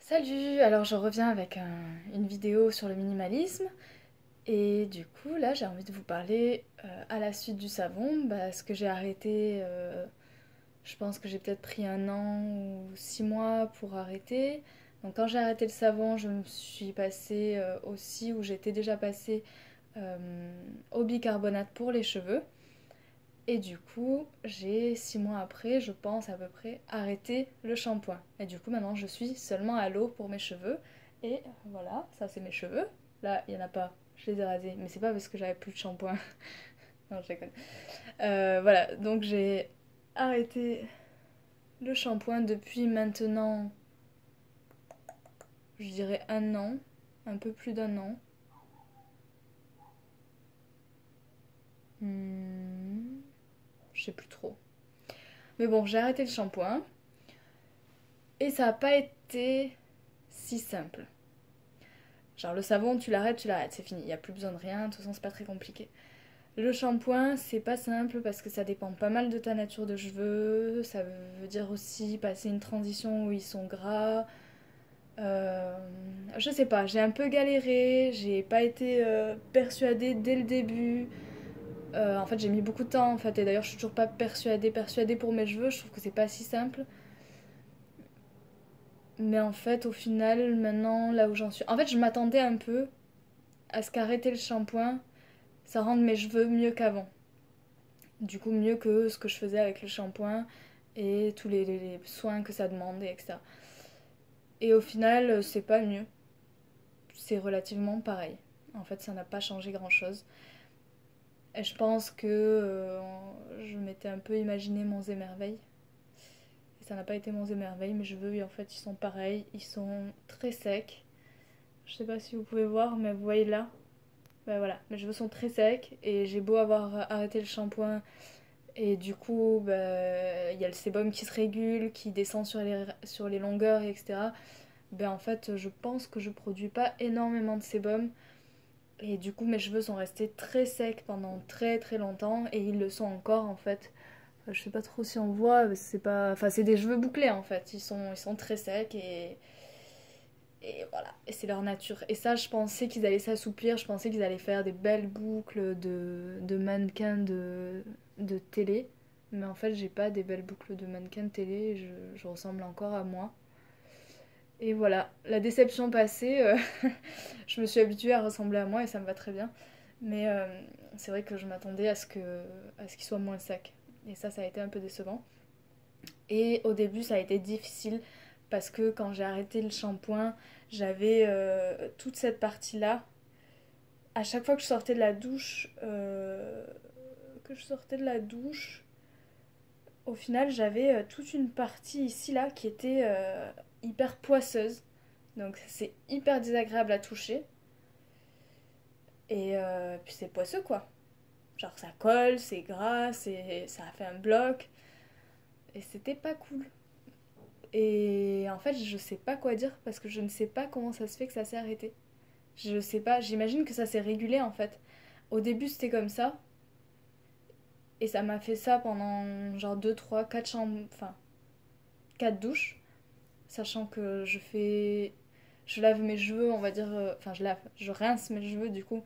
Salut! Alors je reviens avec une vidéo sur le minimalisme et du coup là j'ai envie de vous parler à la suite du savon parce que j'ai arrêté, je pense que j'ai peut-être pris 1 an ou 6 mois pour arrêter. Donc quand j'ai arrêté le savon je me suis passée aussi où j'étais déjà passée euh, au bicarbonate pour les cheveux. Et du coup, j'ai 6 mois après, je pense à peu près, arrêté le shampoing. Et du coup, maintenant, je suis seulement à l'eau pour mes cheveux. Et voilà, ça c'est mes cheveux. Là, il n'y en a pas, je les ai rasés. Mais c'est pas parce que j'avais plus de shampoing. Non, je déconne. Voilà, donc j'ai arrêté le shampoing depuis maintenant, je dirais 1 an, un peu plus d'1 an. Hmm, je sais plus trop. Mais bon, j'ai arrêté le shampoing. Et ça n'a pas été si simple. Genre le savon, tu l'arrêtes, c'est fini. Il n'y a plus besoin de rien, de toute façon c'est pas très compliqué. Le shampoing, c'est pas simple parce que ça dépend pas mal de ta nature de cheveux. Ça veut dire aussi passer une transition où ils sont gras. Euh, je sais pas, j'ai un peu galéré, j'ai pas été persuadée dès le début. En fait, j'ai mis beaucoup de temps en fait, et d'ailleurs, je suis toujours pas persuadée pour mes cheveux. Je trouve que c'est pas si simple. Mais en fait, au final, maintenant, là où j'en suis. En fait, je m'attendais un peu à ce qu'arrêter le shampoing, ça rende mes cheveux mieux qu'avant. Du coup, mieux que ce que je faisais avec le shampoing et tous les soins que ça demandait, etc. Et au final, c'est pas mieux. C'est relativement pareil. En fait, ça n'a pas changé grand-chose. Et je pense que je m'étais un peu imaginé monts et merveilles. Et ça n'a pas été monts et merveilles. Mes cheveux, en fait, ils sont pareils. Ils sont très secs. Je sais pas si vous pouvez voir, mais vous voyez là. Ben voilà, mes cheveux sont très secs et j'ai beau avoir arrêté le shampoing et du coup, ben, il y a le sébum qui se régule, qui descend sur les longueurs, etc. Ben en fait, je pense que je produis pas énormément de sébum et du coup, mes cheveux sont restés très secs pendant très très longtemps et ils le sont encore en fait. Je sais pas trop si on voit, mais c'est pas. Enfin, c'est des cheveux bouclés en fait, ils sont très secs et voilà, et c'est leur nature. Et ça, je pensais qu'ils allaient s'assouplir, je pensais qu'ils allaient faire des belles boucles de mannequins de télé. Mais en fait, j'ai pas des belles boucles de mannequins de télé, je ressemble encore à moi. Et voilà, la déception passée, je me suis habituée à ressembler à moi et ça me va très bien. Mais c'est vrai que je m'attendais à ce qu'il soit moins sec. Et ça a été un peu décevant. Et au début, ça a été difficile parce que quand j'ai arrêté le shampoing, j'avais toute cette partie-là. À chaque fois que je sortais de la douche, au final, j'avais toute une partie ici là qui était hyper poisseuse. Donc c'est hyper désagréable à toucher. Et puis c'est poisseux quoi. Genre ça colle, c'est gras, ça a fait un bloc. Et c'était pas cool. Et en fait, je sais pas quoi dire parce que je ne sais pas comment ça se fait que ça s'est arrêté. Je sais pas, j'imagine que ça s'est régulé en fait. Au début, c'était comme ça. Et ça m'a fait ça pendant genre 2 3 4 chambres, enfin 4 douches. Sachant que je fais. Je lave mes cheveux, on va dire. Enfin, je rince mes cheveux du coup.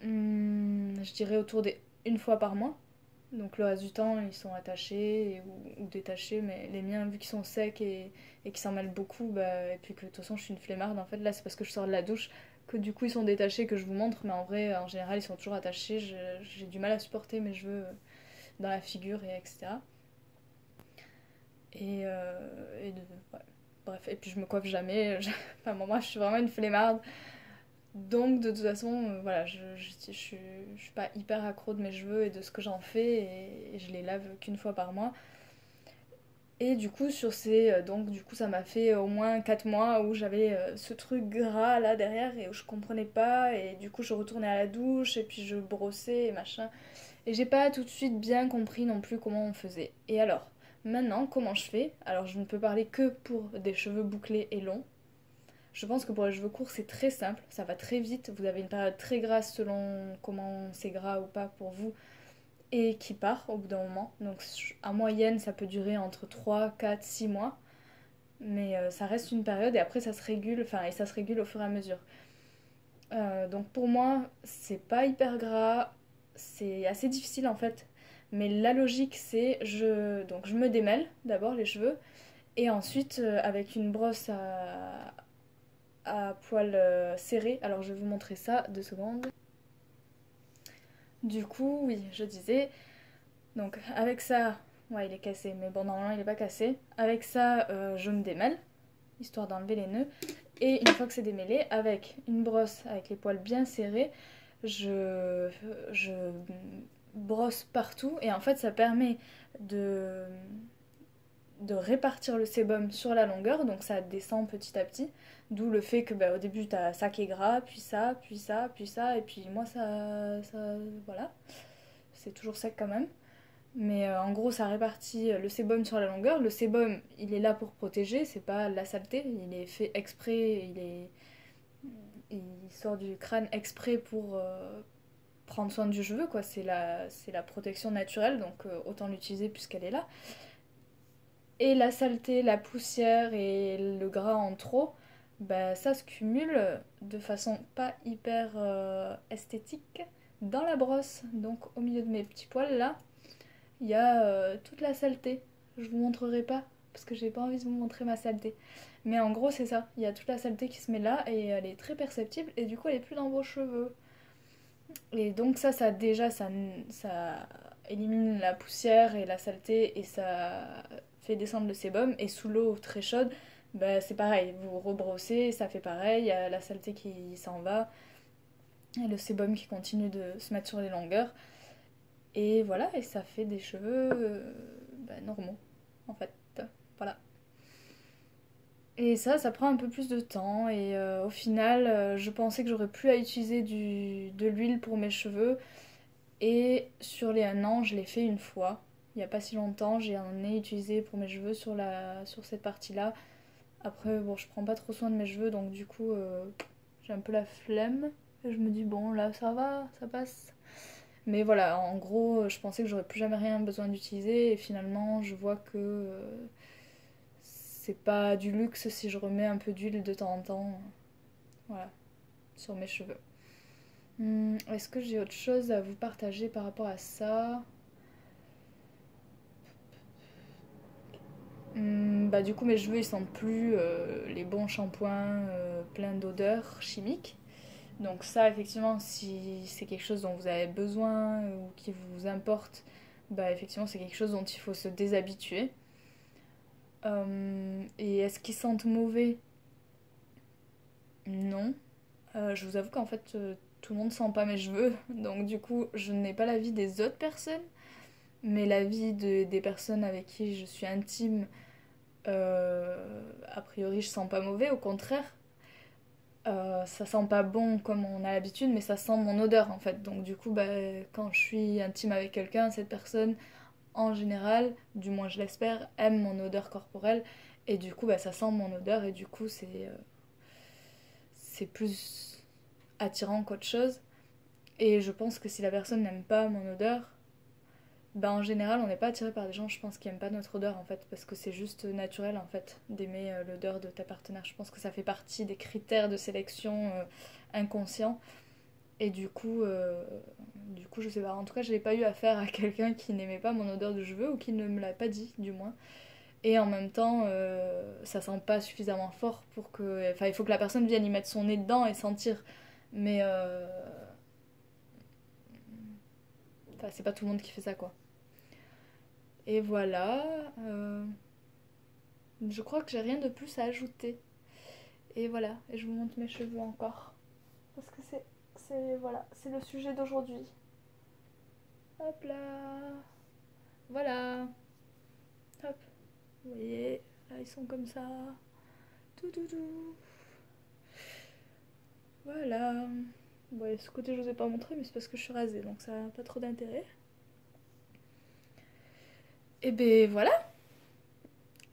Je dirais autour des 1 fois par mois. Donc le reste du temps, ils sont attachés ou détachés, mais les miens, vu qu'ils sont secs et qu'ils s'en mêlent beaucoup, bah, et puis que de toute façon je suis une flemmarde, en fait là c'est parce que je sors de la douche que du coup ils sont détachés que je vous montre, mais en vrai, en général, ils sont toujours attachés. J'ai du mal à supporter mes cheveux dans la figure et etc. Ouais. Bref, et puis je me coiffe jamais. Enfin, moi, je suis vraiment une flemmarde. Donc, de toute façon, voilà, je suis pas hyper accro de mes cheveux et de ce que j'en fais, et je les lave qu'1 fois par mois. Et du coup, donc, du coup, ça m'a fait au moins 4 mois où j'avais ce truc gras là derrière et où je comprenais pas. Et du coup, je retournais à la douche et puis je brossais et machin. Et j'ai pas tout de suite bien compris non plus comment on faisait. Et alors, maintenant, comment je fais? Alors, je ne peux parler que pour des cheveux bouclés et longs. Je pense que pour les cheveux courts, c'est très simple, ça va très vite. Vous avez une période très grasse selon comment c'est gras ou pas pour vous et qui part au bout d'un moment. Donc en moyenne, ça peut durer entre 3 4 6 mois. Mais ça reste une période et après ça se régule, enfin, et ça se régule au fur et à mesure. Donc pour moi, c'est pas hyper gras, c'est assez difficile en fait. Mais la logique c'est donc je me démêle d'abord les cheveux et ensuite avec une brosse à poils serrés. Alors je vais vous montrer ça 2 secondes. Du coup, oui, je disais, donc avec ça, ouais il est cassé, mais bon normalement il est pas cassé. Avec ça, je me démêle, histoire d'enlever les nœuds. Et une fois que c'est démêlé, avec une brosse avec les poils bien serrés, je brosse partout et en fait ça permet de, de répartir le sébum sur la longueur, donc ça descend petit à petit, d'où le fait que bah, au début t'as ça qui est gras, puis ça, puis ça, puis ça, et puis moi ça voilà, c'est toujours sec quand même. Mais en gros, ça répartit le sébum sur la longueur. Le sébum, il est là pour protéger, c'est pas la saleté. Il est fait exprès, il sort du crâne exprès pour prendre soin du cheveu, quoi. C'est la protection naturelle, donc autant l'utiliser puisqu'elle est là. Et la saleté, la poussière et le gras en trop, bah, ça se cumule de façon pas hyper esthétique dans la brosse. Donc au milieu de mes petits poils là, il y a toute la saleté. Je vous montrerai pas parce que j'ai pas envie de vous montrer ma saleté. Mais en gros, c'est ça. Il y a toute la saleté qui se met là et elle est très perceptible et du coup, elle est plus dans vos cheveux. Et donc ça déjà, ça élimine la poussière et la saleté et ça fait descendre le sébum. Et sous l'eau très chaude, bah, c'est pareil. Vous rebrossez, ça fait pareil. Il y a la saleté qui s'en va et le sébum qui continue de se mettre sur les longueurs. Et voilà, et ça fait des cheveux bah, normaux, en fait. Voilà. Et ça prend un peu plus de temps. Et au final, je pensais que j'aurais plus à utiliser de l'huile pour mes cheveux. Et sur les 1 an, je l'ai fait une fois. Il n'y a pas si longtemps, j'en ai utilisé pour mes cheveux sur cette partie-là. Après, bon, je prends pas trop soin de mes cheveux, donc du coup, j'ai un peu la flemme. Et je me dis, bon, là, ça va, ça passe. Mais voilà, en gros, je pensais que j'aurais plus jamais rien besoin d'utiliser. Et finalement, je vois que c'est pas du luxe si je remets un peu d'huile de temps en temps. Voilà, sur mes cheveux. Est-ce que j'ai autre chose à vous partager par rapport à ça? Bah du coup mes cheveux ils sentent plus les bons shampoings pleins d'odeurs chimiques. Donc ça effectivement si c'est quelque chose dont vous avez besoin ou qui vous importe, bah effectivement c'est quelque chose dont il faut se déshabituer. Et est-ce qu'ils sentent mauvais? Non. Je vous avoue qu'en fait tout le monde sent pas mes cheveux, donc du coup je n'ai pas l'avis des autres personnes, mais l'avis des personnes avec qui je suis intime. A priori, je sens pas mauvais, au contraire. Ça sent pas bon comme on a l'habitude, mais ça sent mon odeur en fait. Donc, du coup, bah, quand je suis intime avec quelqu'un, cette personne, en général, du moins je l'espère, aime mon odeur corporelle. Et du coup, bah, ça sent mon odeur, et du coup, c'est plus attirant qu'autre chose. Et je pense que si la personne n'aime pas mon odeur, bah en général, on n'est pas attiré par des gens, je pense, qui aiment pas notre odeur en fait, parce que c'est juste naturel en fait d'aimer l'odeur de ta partenaire. Je pense que ça fait partie des critères de sélection inconscients. Et du coup, je sais pas. En tout cas, je n'ai pas eu affaire à quelqu'un qui n'aimait pas mon odeur de cheveux ou qui ne me l'a pas dit, du moins. Et en même temps, ça sent pas suffisamment fort pour que. Enfin, il faut que la personne vienne y mettre son nez dedans et sentir. Mais. Enfin, c'est pas tout le monde qui fait ça quoi. Et voilà. Je crois que j'ai rien de plus à ajouter. Et voilà, et je vous montre mes cheveux encore. Parce que voilà, c'est le sujet d'aujourd'hui. Hop là. Voilà. Hop. Vous voyez, là ils sont comme ça. Tout tout tout. Voilà. Ouais, ce côté je vous ai pas montré, mais c'est parce que je suis rasée, donc ça n'a pas trop d'intérêt. Et ben voilà.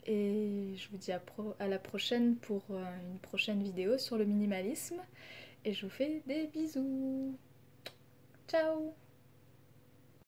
Et je vous dis à la prochaine pour une prochaine vidéo sur le minimalisme. Et je vous fais des bisous. Ciao!